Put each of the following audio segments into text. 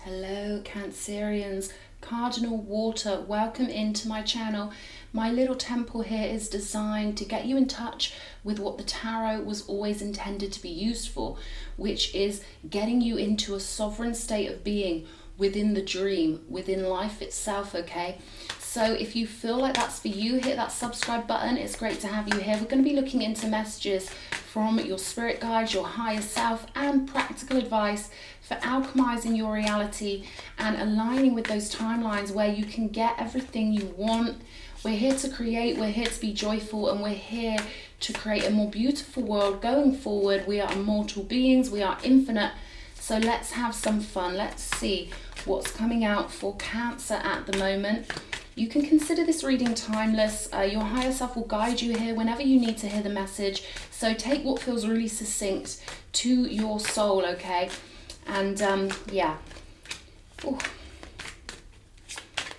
Hello Cancerians, Cardinal Water, welcome into my channel. My little temple here is designed to get you in touch with what the tarot was always intended to be used for, which is getting you into a sovereign state of being within the dream, within life itself, okay? So if you feel like that's for you, hit that subscribe button. It's great to have you here. We're going to be looking into messages from your spirit guides, your higher self, and practical advice for alchemizing your reality and aligning with those timelines where you can get everything you want. We're here to create, we're here to be joyful, and we're here to create a more beautiful world going forward. We are immortal beings, we are infinite. So let's have some fun. Let's see what's coming out for Cancer at the moment. You can consider this reading timeless. Your higher self will guide you here whenever you need to hear the message. So take what feels really succinct to your soul, okay? And yeah. Ooh.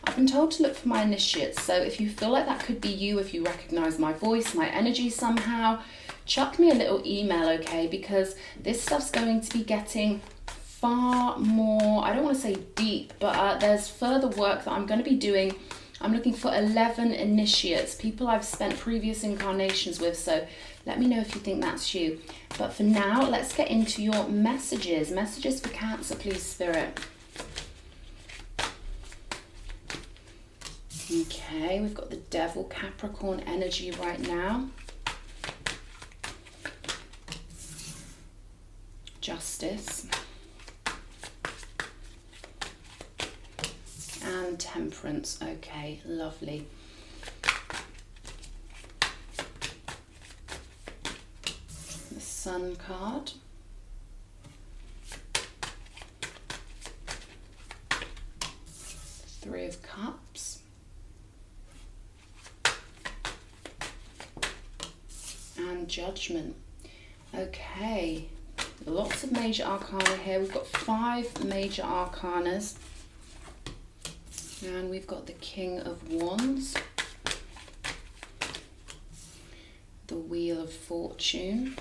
I've been told to look for my initiates. So if you feel like that could be you, if you recognize my voice, my energy somehow, chuck me a little email, okay? Because this stuff's going to be getting far more, I don't want to say deep, but there's further work that I'm going to be doing. I'm looking for 11 initiates, people I've spent previous incarnations with, so let me know if you think that's you. But for now, let's get into your messages. Messages for Cancer, please, Spirit. Okay, we've got the Devil, Capricorn energy right now. Justice. And Temperance. Okay, lovely. The Sun card. Three of Cups. And Judgment. Okay, lots of major arcana here. We've got 5 major arcanas. And we've got the King of Wands, the Wheel of Fortune,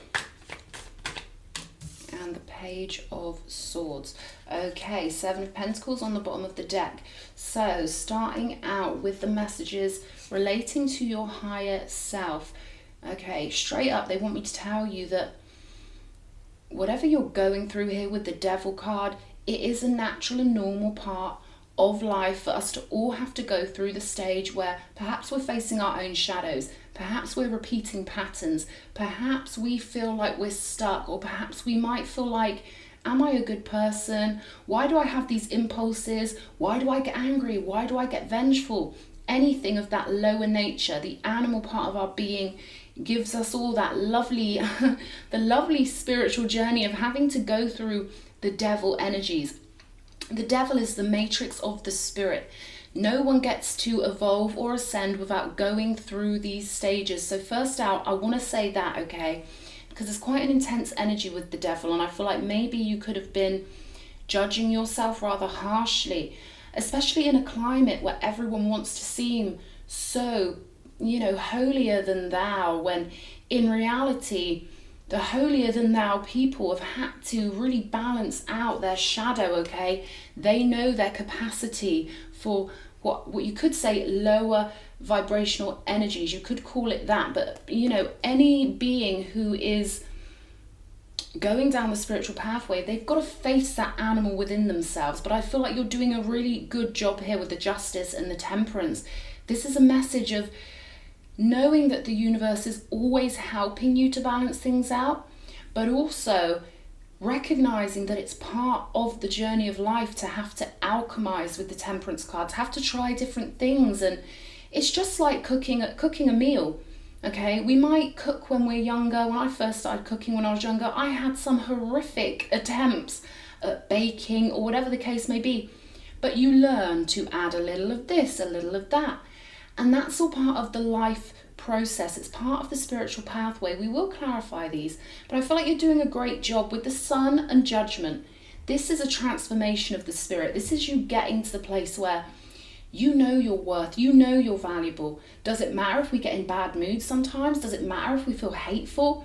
and the Page of Swords. Okay, 7 of Pentacles on the bottom of the deck. So starting out with the messages relating to your higher self. Okay, straight up they want me to tell you that whatever you're going through here with the Devil card, it is a natural and normal part of life for us to all have to go through the stage where perhaps we're facing our own shadows, perhaps we're repeating patterns, perhaps we feel like we're stuck, or perhaps we might feel like, am I a good person? Why do I have these impulses? Why do I get angry? Why do I get vengeful? Anything of that lower nature, the animal part of our being, gives us all that lovely, the lovely spiritual journey of having to go through the devil energies. The devil is the matrix of the spirit. No one gets to evolve or ascend without going through these stages. So first out, I want to say that, okay? Because there's quite an intense energy with the devil, and I feel like maybe you could have been judging yourself rather harshly, especially in a climate where everyone wants to seem so, you know, holier than thou, when in reality, the holier than thou people have had to really balance out their shadow, okay? They know their capacity for what you could say lower vibrational energies. You could call it that, but you know, any being who is going down the spiritual pathway, they've got to face that animal within themselves. But I feel like you're doing a really good job here with the Justice and the Temperance. This is a message of knowing that the universe is always helping you to balance things out, but also recognizing that it's part of the journey of life to have to alchemize with the Temperance card, to have to try different things. And it's just like cooking a meal, okay? We might cook when we're younger. When I first started cooking when I was younger, I had some horrific attempts at baking or whatever the case may be, but you learn to add a little of this, a little of that. And that's all part of the life process. It's part of the spiritual pathway. We will clarify these, but I feel like you're doing a great job with the Sun and Judgment. This is a transformation of the spirit. This is you getting to the place where you know your worth, you know you're valuable. Does it matter if we get in bad moods sometimes? Does it matter if we feel hateful?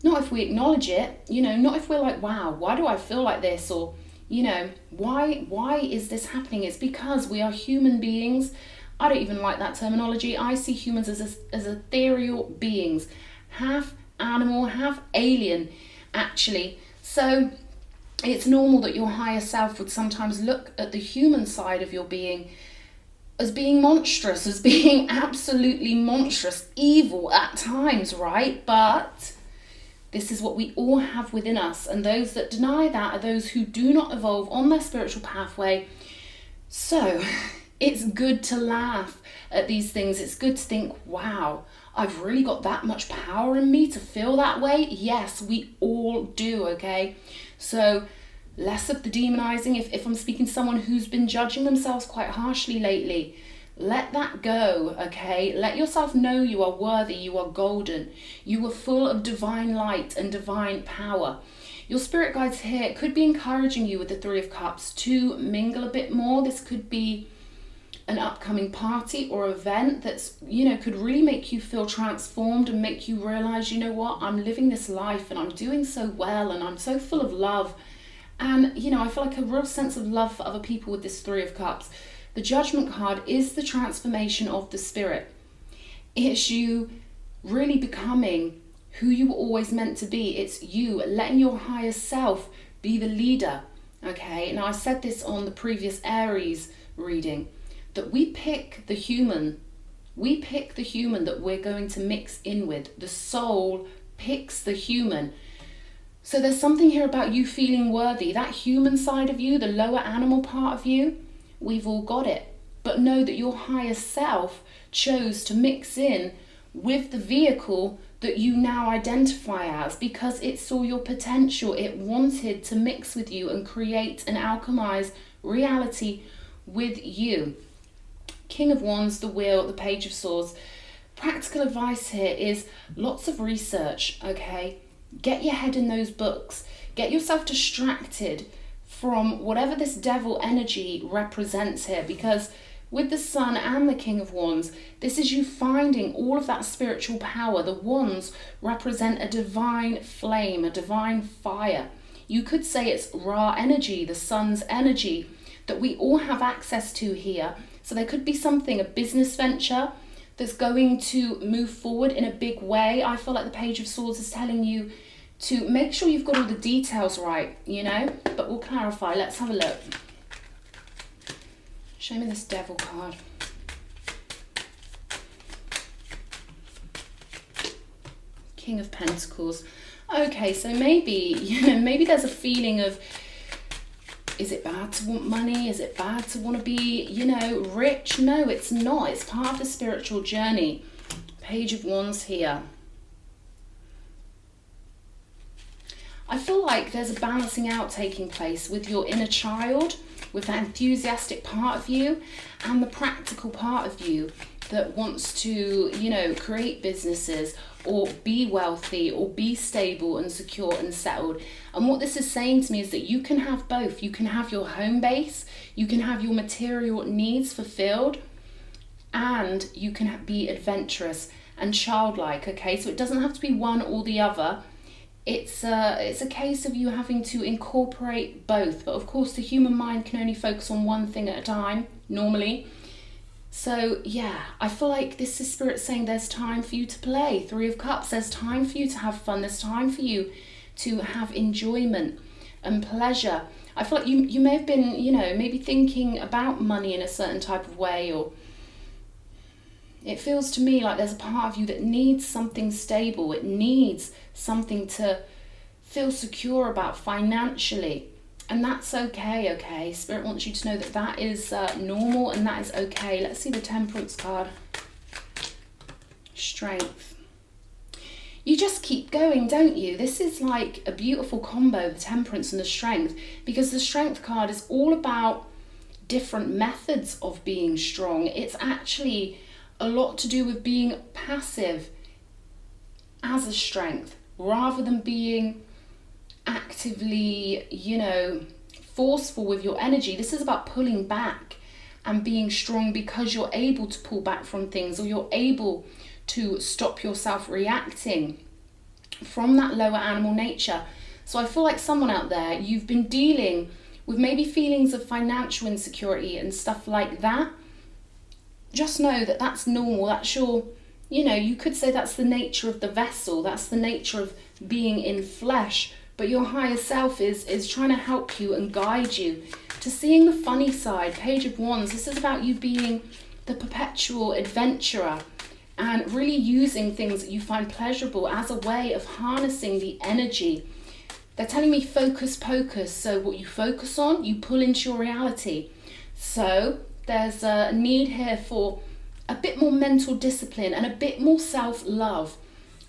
Not if we acknowledge it, you know, not if we're like, wow, why do I feel like this? Or, why is this happening? It's because we are human beings. I don't even like that terminology. I see humans as ethereal beings, half animal, half alien, actually. So it's normal that your higher self would sometimes look at the human side of your being as being monstrous, as being absolutely monstrous, evil at times, right? But this is what we all have within us. And those that deny that are those who do not evolve on their spiritual pathway. So it's good to laugh at these things. It's good to think, wow, I've really got that much power in me to feel that way. Yes, we all do, okay? So less of the demonizing. If I'm speaking to someone who's been judging themselves quite harshly lately, let that go, okay? Let yourself know you are worthy, you are golden, you are full of divine light and divine power. Your spirit guides here could be encouraging you with the Three of Cups to mingle a bit more. This could be an upcoming party or event that's, could really make you feel transformed and make you realize, you know what, I'm living this life and I'm doing so well and I'm so full of love. And, I feel like a real sense of love for other people with this Three of Cups. The Judgment card is the transformation of the spirit. It's you really becoming who you were always meant to be. It's you letting your higher self be the leader, okay? Now, I said this on the previous Aries reading, that we pick the human. We pick the human that we're going to mix in with. The soul picks the human. So there's something here about you feeling worthy. That human side of you, the lower animal part of you, we've all got it. But know that your higher self chose to mix in with the vehicle that you now identify as because it saw your potential. It wanted to mix with you and create and alchemize reality with you. King of Wands, the Wheel, the Page of Swords. Practical advice here is lots of research, okay? Get your head in those books. Get yourself distracted from whatever this devil energy represents here, because with the Sun and the King of Wands, this is you finding all of that spiritual power. The wands represent a divine flame, a divine fire. You could say it's Ra energy, the Sun's energy, that we all have access to here. So there could be something, a business venture that's going to move forward in a big way. I feel like the Page of Swords is telling you to make sure you've got all the details right, but we'll clarify. Let's have a look. Show me this Devil card. King of Pentacles. Okay, so maybe there's a feeling of, is it bad to want money? Is it bad to want to be, rich? No, it's not. It's part of the spiritual journey. Page of Wands here. I feel like there's a balancing out taking place with your inner child, with that enthusiastic part of you and the practical part of you that wants to, create businesses or be wealthy or be stable and secure and settled. And what this is saying to me is that you can have both. You can have your home base, you can have your material needs fulfilled, and you can be adventurous and childlike, okay? So it doesn't have to be one or the other. It's a case of you having to incorporate both. But of course, the human mind can only focus on one thing at a time, normally. So yeah, I feel like this is Spirit saying there's time for you to play. Three of Cups, there's time for you to have fun. There's time for you to have enjoyment and pleasure. I feel like you may have been, maybe thinking about money in a certain type of way, or it feels to me like there's a part of you that needs something stable. It needs something to feel secure about financially. And that's okay, okay? Spirit wants you to know that that is normal and that is okay. Let's see the Temperance card. Strength. You just keep going, don't you? This is like a beautiful combo, the Temperance and the Strength, because the Strength card is all about different methods of being strong. It's actually a lot to do with being passive as a strength rather than being actively, forceful with your energy. This is about pulling back and being strong because you're able to pull back from things, or you're able to stop yourself reacting from that lower animal nature. So I feel like someone out there, you've been dealing with maybe feelings of financial insecurity and stuff like that, just know that that's normal. That's your, you could say that's the nature of the vessel. That's the nature of being in flesh. But your higher self is trying to help you and guide you to seeing the funny side. Page of Wands, this is about you being the perpetual adventurer and really using things that you find pleasurable as a way of harnessing the energy. They're telling me focus pocus. So what you focus on, you pull into your reality. So there's a need here for a bit more mental discipline and a bit more self-love.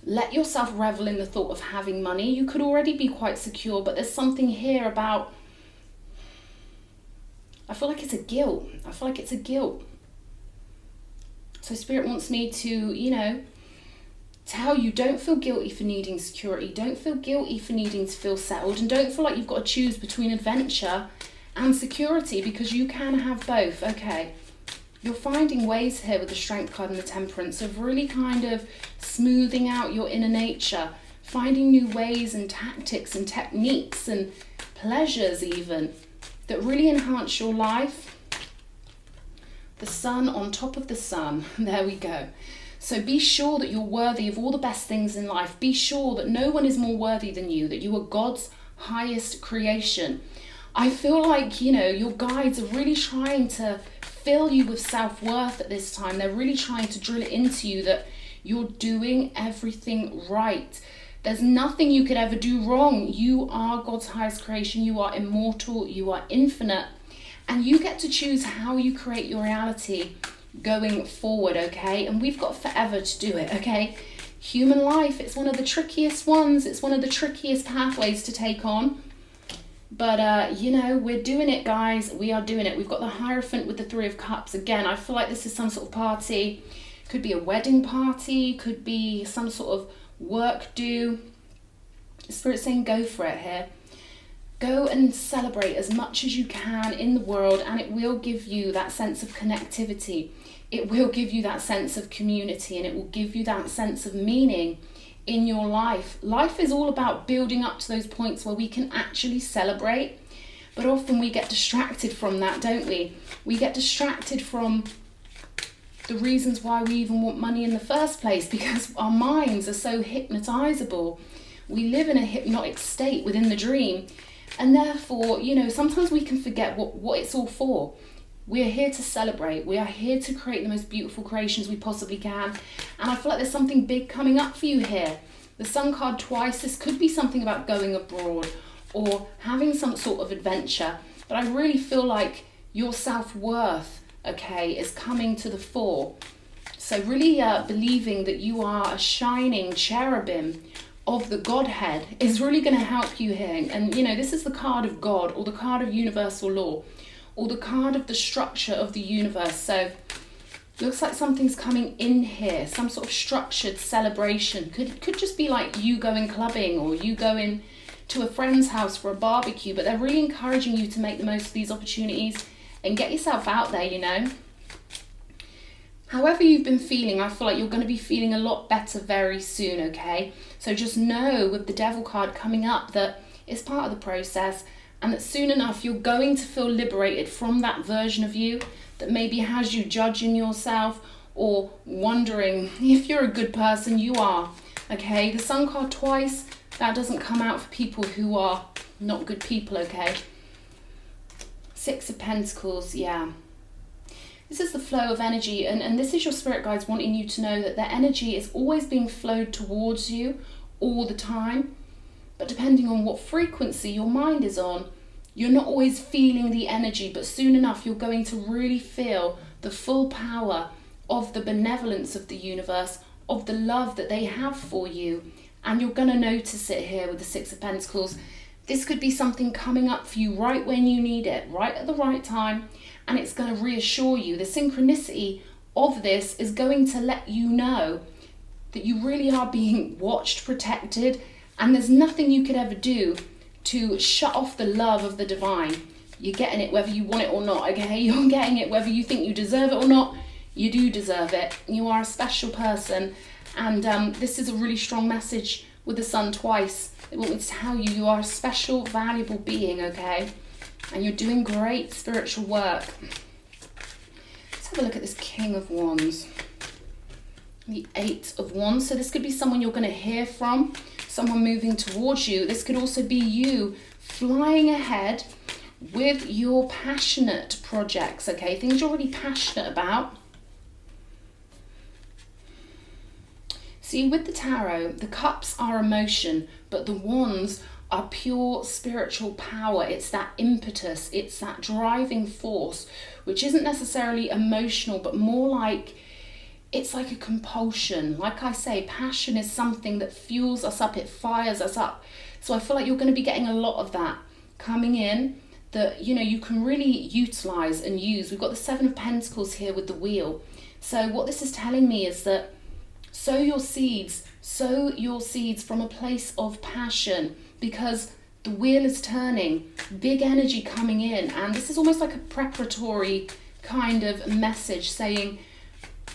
Let yourself revel in the thought of having money. You could already be quite secure, but there's something here about, I feel like it's a guilt. So Spirit wants me to, tell you, don't feel guilty for needing security. Don't feel guilty for needing to feel settled. And don't feel like you've got to choose between adventure and security, because you can have both. Okay, you're finding ways here with the Strength card and the Temperance of really kind of smoothing out your inner nature, finding new ways and tactics and techniques and pleasures even that really enhance your life. The Sun on top of the Sun, there we go. So be sure that you're worthy of all the best things in life. Be sure that no one is more worthy than you, that you are God's highest creation. I feel like, your guides are really trying to fill you with self-worth at this time. They're really trying to drill it into you that you're doing everything right. There's nothing you could ever do wrong. You are God's highest creation. You are immortal. You are infinite. And you get to choose how you create your reality going forward, okay? And we've got forever to do it, okay? Human life, it's one of the trickiest ones. It's one of the trickiest pathways to take on. But, we're doing it, guys. We are doing it. We've got the Hierophant with the Three of Cups. Again, I feel like this is some sort of party. Could be a wedding party. Could be some sort of work do. Spirit's saying go for it here. Go and celebrate as much as you can in the world, and it will give you that sense of connectivity. It will give you that sense of community, and it will give you that sense of meaning in your life. Life is all about building up to those points where we can actually celebrate, but often we get distracted from that, don't we? We get distracted from the reasons why we even want money in the first place, because our minds are so hypnotizable. We live in a hypnotic state within the dream, and therefore, sometimes we can forget what it's all for. We're here to celebrate. We are here to create the most beautiful creations we possibly can. And I feel like there's something big coming up for you here. The Sun card twice. This could be something about going abroad or having some sort of adventure. But I really feel like your self-worth, okay, is coming to the fore. So really believing that you are a shining cherubim of the Godhead is really going to help you here. And, this is the card of God, or the card of universal law, or the card of the structure of the universe. So looks like something's coming in here, some sort of structured celebration. Could just be like you going clubbing, or you going to a friend's house for a barbecue, but they're really encouraging you to make the most of these opportunities and get yourself out there, However you've been feeling, I feel like you're going to be feeling a lot better very soon, okay? So just know with the Devil card coming up that it's part of the process, and that soon enough you're going to feel liberated from that version of you that maybe has you judging yourself or wondering if you're a good person. You are, okay? The Sun card twice, that doesn't come out for people who are not good people, okay? Six of Pentacles, yeah. This is the flow of energy, and this is your spirit guides wanting you to know that their energy is always being flowed towards you all the time. But depending on what frequency your mind is on, you're not always feeling the energy, but soon enough you're going to really feel the full power of the benevolence of the universe, of the love that they have for you. And you're going to notice it here with the Six of Pentacles. This could be something coming up for you right when you need it, right at the right time, and it's going to reassure you. The synchronicity of this is going to let you know that you really are being watched, protected, and there's nothing you could ever do to shut off the love of the divine. You're getting it whether you want it or not, okay? You're getting it whether you think you deserve it or not. You do deserve it. You are a special person, and this is a really strong message with the Sun twice. They want me to tell you, you are a special, valuable being, okay? and you're doing great spiritual work. Let's have a look at this King of Wands. The Eight of Wands. So this could be someone you're going to hear from, someone moving towards you. This could also be you flying ahead with your passionate projects, okay? Things you're really passionate about. See, with the tarot, the cups are emotion, but the wands are pure spiritual power. It's that impetus, it's that driving force, which isn't necessarily emotional, but more like, it's like a compulsion. Like I say, passion is something that fuels us up, it fires us up. So I feel like you're going to be getting a lot of that coming in, that, you know, you can really utilize and use. We've got the Seven of Pentacles here with the wheel. So what this is telling me is that sow your seeds from a place of passion, because the wheel is turning, big energy coming in, and this is almost like a preparatory kind of message saying,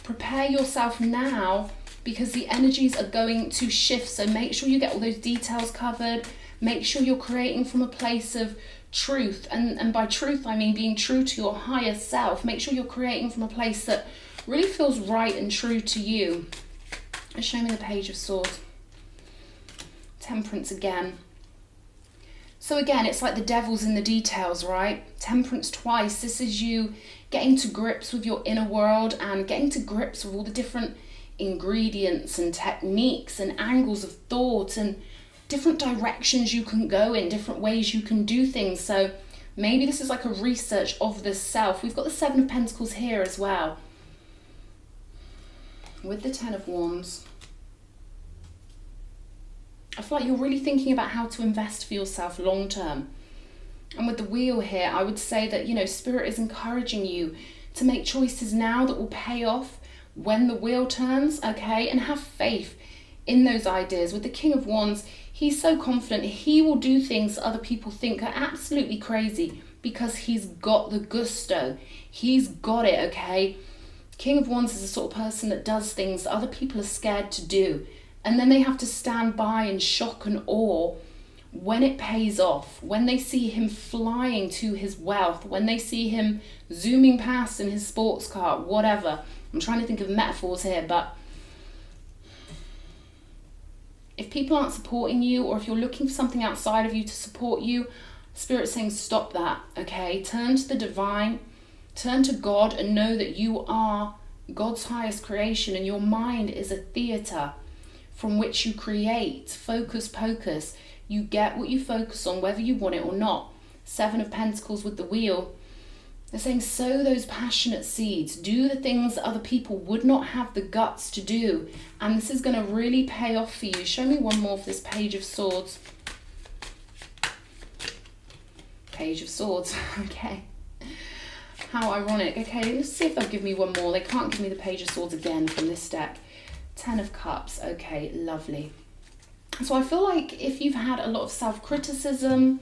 prepare yourself now because the energies are going to shift. So make sure you get all those details covered. Make sure you're creating from a place of truth, and by truth I mean being true to your higher self. Make sure you're creating from a place that really feels right and true to you. And show me the Page of Swords. Temperance again. So again, it's like the devil's in the details, right? Temperance twice. This is you getting to grips with your inner world and getting to grips with all the different ingredients and techniques and angles of thought and different directions you can go in, different ways you can do things. So maybe this is like a research of the self. We've got the Seven of Pentacles here as well, with the Ten of Wands. I feel like you're really thinking about how to invest for yourself long term. And with the wheel here, I would say that, you know, Spirit is encouraging you to make choices now that will pay off when the wheel turns, okay? And have faith in those ideas. With the King of Wands, he's so confident he will do things that other people think are absolutely crazy because he's got the gusto. He's got it, okay? King of Wands is the sort of person that does things that other people are scared to do. And then they have to stand by in shock and awe when it pays off, when they see him flying to his wealth, when they see him zooming past in his sports car, whatever. I'm trying to think of metaphors here, but if people aren't supporting you, or if you're looking for something outside of you to support you, Spirit's saying stop that, okay? Turn to the divine, turn to God, and know that you are God's highest creation, and your mind is a theatre from which you create. Focus pocus. You get what you focus on, whether you want it or not. Seven of Pentacles with the wheel. They're saying sow those passionate seeds. Do the things that other people would not have the guts to do. And this is going to really pay off for you. Show me one more for this Page of Swords. Page of Swords. Okay. How ironic. Okay, let's see if they'll give me one more. They can't give me the Page of Swords again from this deck. Ten of Cups. Okay, lovely. So I feel like if you've had a lot of self-criticism,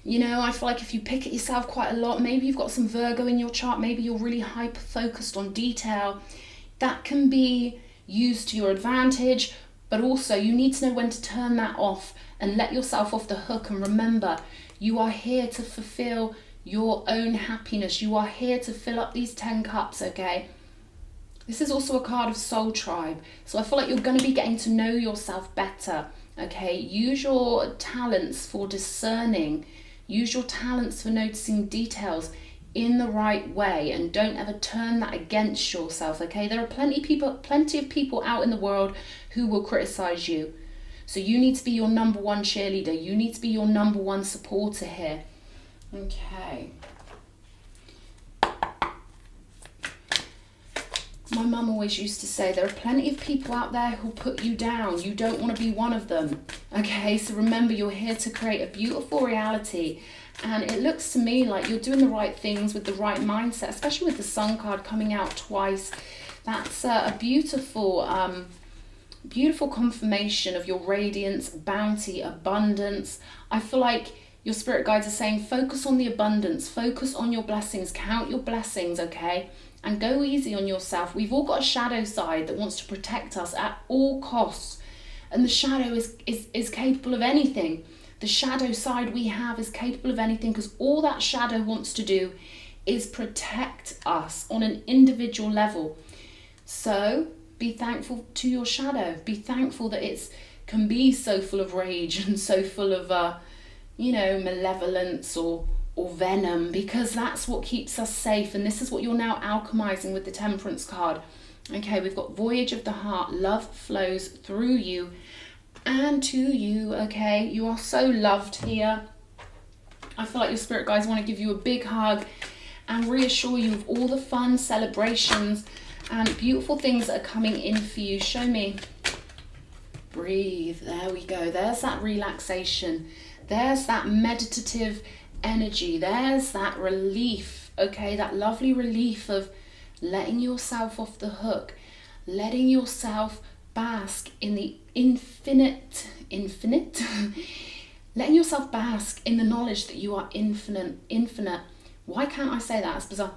you know, I feel like if you pick at yourself quite a lot, maybe you've got some Virgo in your chart, maybe you're really hyper-focused on detail, that can be used to your advantage, but also you need to know when to turn that off and let yourself off the hook. And remember, you are here to fulfill your own happiness. You are here to fill up these 10 cups, okay? This is also a card of Soul Tribe. So I feel like you're going to be getting to know yourself better, okay? Use your talents for discerning. Use your talents for noticing details in the right way, and don't ever turn that against yourself, okay? There are plenty of people out in the world who will criticize you. So you need to be your number one cheerleader. You need to be your number one supporter here. Okay. My mum always used to say there are plenty of people out there who'll put you down. You don't want to be one of them. Okay, so remember, you're here to create a beautiful reality. And it looks to me like you're doing the right things with the right mindset, especially with the Sun card coming out twice. That's a beautiful, beautiful confirmation of your radiance, bounty, abundance. I feel like your spirit guides are saying focus on the abundance, focus on your blessings, count your blessings, okay? And go easy on yourself. We've all got a shadow side that wants to protect us at all costs. And the shadow is capable of anything. The shadow side we have is capable of anything, because all that shadow wants to do is protect us on an individual level. So be thankful to your shadow. Be thankful that it can be so full of rage and so full of, malevolence or venom, because that's what keeps us safe. And this is what you're now alchemizing with the Temperance card. Okay, we've got Voyage of the Heart. Love flows through you and to you, okay? You are so loved here. I feel like your spirit guides want to give you a big hug and reassure you of all the fun celebrations and beautiful things that are coming in for you. Show me. Breathe. There we go. There's that relaxation. There's that meditative energy. There's that relief, okay? That lovely relief of letting yourself off the hook, letting yourself bask in the infinite, letting yourself bask in the knowledge that you are infinite. Why can't I say that? It's bizarre.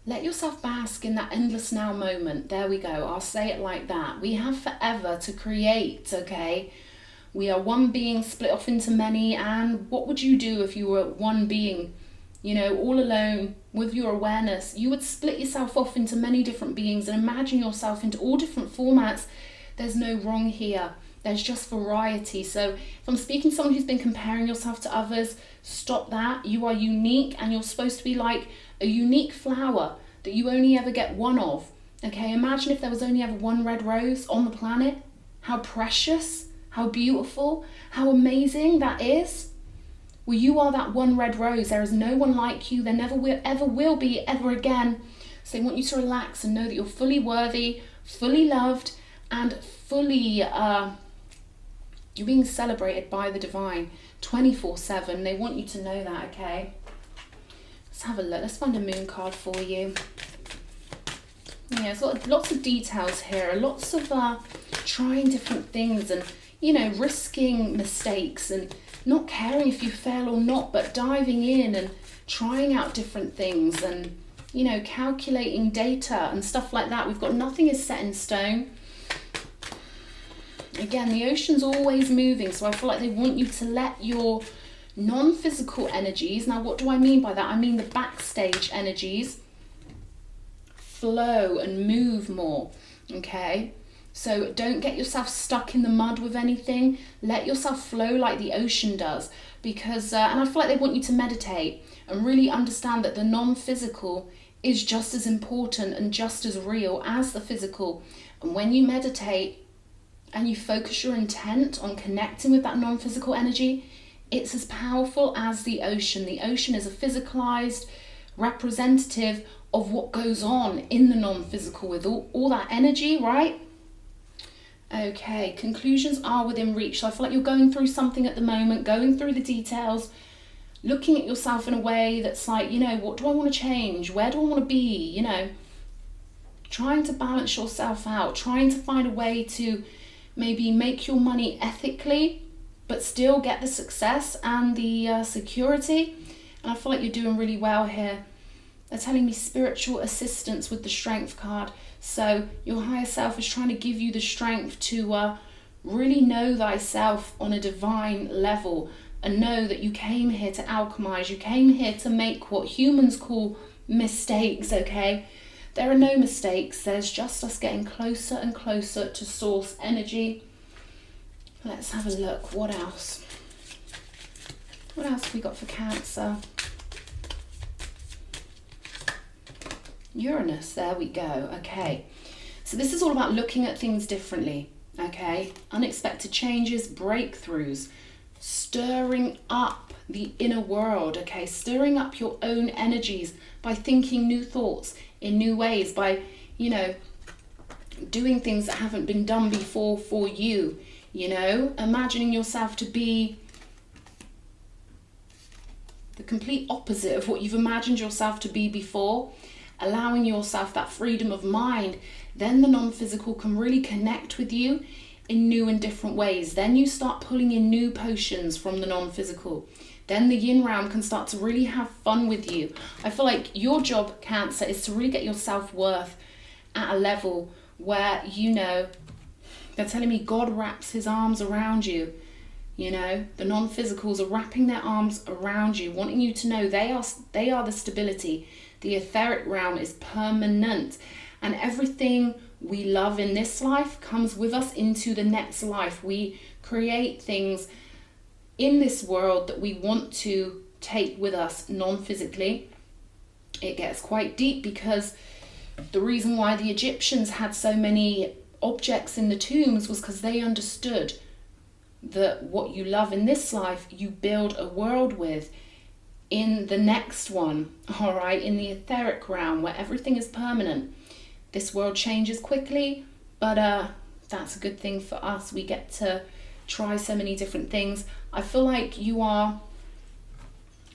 Let yourself bask in that endless now moment. There we go. I'll say it like that. We have forever to create, okay? We are one being split off into many. And what would you do if you were one being, all alone with your awareness? You would split yourself off into many different beings and imagine yourself into all different formats. There's no wrong here. There's just variety. So if I'm speaking to someone who's been comparing yourself to others, stop that. You are unique, and you're supposed to be like a unique flower that you only ever get one of. Okay, imagine if there was only ever one red rose on the planet. How precious, how beautiful, how amazing that is. Well, you are that one red rose. There is no one like you. There never will, ever will be ever again. So I want you to relax and know that you're fully worthy, fully loved, and fully you're being celebrated by the divine 24/7. They want you to know that, okay? Let's have a look. Let's find a moon card for you. Yeah, it's got lots of details here. Lots of trying different things and, risking mistakes and not caring if you fail or not, but diving in and trying out different things and, calculating data and stuff like that. We've got nothing is set in stone. Again, the ocean's always moving, so I feel like they want you to let your non-physical energies, now what do I mean by that? I mean the backstage energies, flow and move more, okay? So don't get yourself stuck in the mud with anything. Let yourself flow like the ocean does, because, and I feel like they want you to meditate and really understand that the non-physical is just as important and just as real as the physical. And when you meditate and you focus your intent on connecting with that non-physical energy, it's as powerful as the ocean. The ocean is a physicalized representative of what goes on in the non-physical with all that energy, right? Okay, conclusions are within reach. So I feel like you're going through something at the moment, going through the details, looking at yourself in a way that's like, what do I want to change? Where do I want to be? Trying to balance yourself out, trying to find a way to maybe make your money ethically, but still get the success and the security. And I feel like you're doing really well here. They're telling me spiritual assistance with the Strength card. So your higher self is trying to give you the strength to really know thyself on a divine level and know that you came here to alchemize. You came here to make what humans call mistakes, okay? There are no mistakes. There's just us getting closer and closer to source energy. Let's have a look. What else? What else have we got for Cancer? Uranus, there we go. Okay, so this is all about looking at things differently, okay? Unexpected changes, breakthroughs, stirring up the inner world, okay? Stirring up your own energies by thinking new thoughts in new ways, by, doing things that haven't been done before for you, imagining yourself to be the complete opposite of what you've imagined yourself to be before, allowing yourself that freedom of mind. Then the non-physical can really connect with you in new and different ways. Then you start pulling in new potions from the non-physical. Then the yin realm can start to really have fun with you. I feel like your job, Cancer, is to really get your self-worth at a level where, they're telling me God wraps his arms around you. You know, the non-physicals are wrapping their arms around you, wanting you to know they are the stability. The etheric realm is permanent, and everything we love in this life comes with us into the next life. We create things in this world that we want to take with us non-physically. It gets quite deep, because the reason why the Egyptians had so many objects in the tombs was because they understood that what you love in this life, you build a world with in the next one, all right, in the etheric realm where everything is permanent. This world changes quickly, but that's a good thing for us. We get to try so many different things. I feel like you are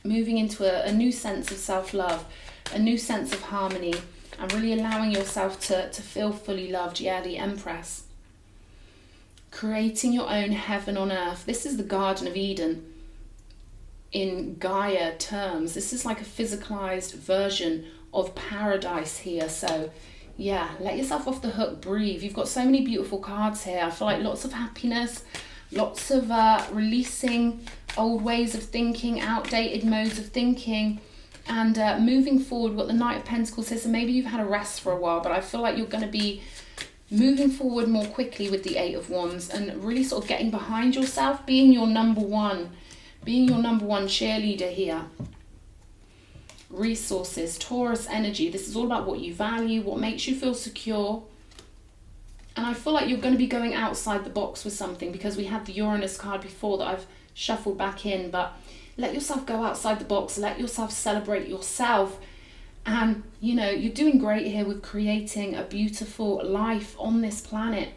moving into a new sense of self-love, a new sense of harmony, and really allowing yourself to feel fully loved. Yeah, the Empress. Creating your own heaven on earth. This is the Garden of Eden in Gaia terms. This is like a physicalized version of paradise here. So yeah, let yourself off the hook, breathe. You've got so many beautiful cards here. I feel like lots of happiness, lots of releasing old ways of thinking, outdated modes of thinking, and moving forward. What the Knight of Pentacles here, so maybe you've had a rest for a while, but I feel like you're going to be moving forward more quickly with the Eight of Wands, and really sort of getting behind yourself, being your number one cheerleader here. Resources, Taurus energy. This is all about what you value, what makes you feel secure. And I feel like you're going to be going outside the box with something, because we had the Uranus card before that I've shuffled back in. But let yourself go outside the box, let yourself celebrate yourself. And you know, you're doing great here with creating a beautiful life on this planet.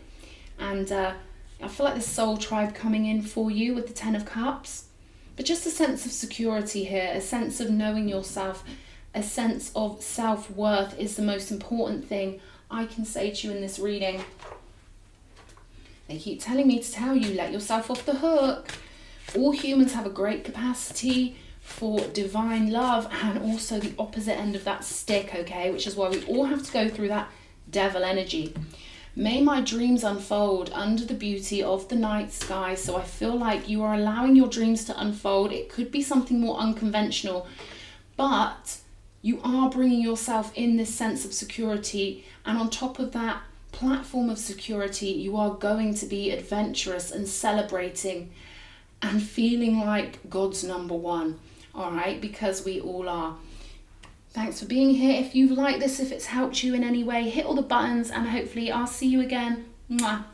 And I feel like this soul tribe coming in for you with the Ten of Cups. But just a sense of security here, a sense of knowing yourself, a sense of self-worth is the most important thing I can say to you in this reading. They keep telling me to tell you, let yourself off the hook. All humans have a great capacity for divine love, and also the opposite end of that stick, okay? Which is why we all have to go through that devil energy. May my dreams unfold under the beauty of the night sky. So I feel like you are allowing your dreams to unfold. It could be something more unconventional, but you are bringing yourself in this sense of security. And on top of that platform of security, you are going to be adventurous and celebrating and feeling like God's number one. All right, because we all are. Thanks for being here. If you've liked this, if it's helped you in any way, hit all the buttons, and hopefully I'll see you again. Mwah.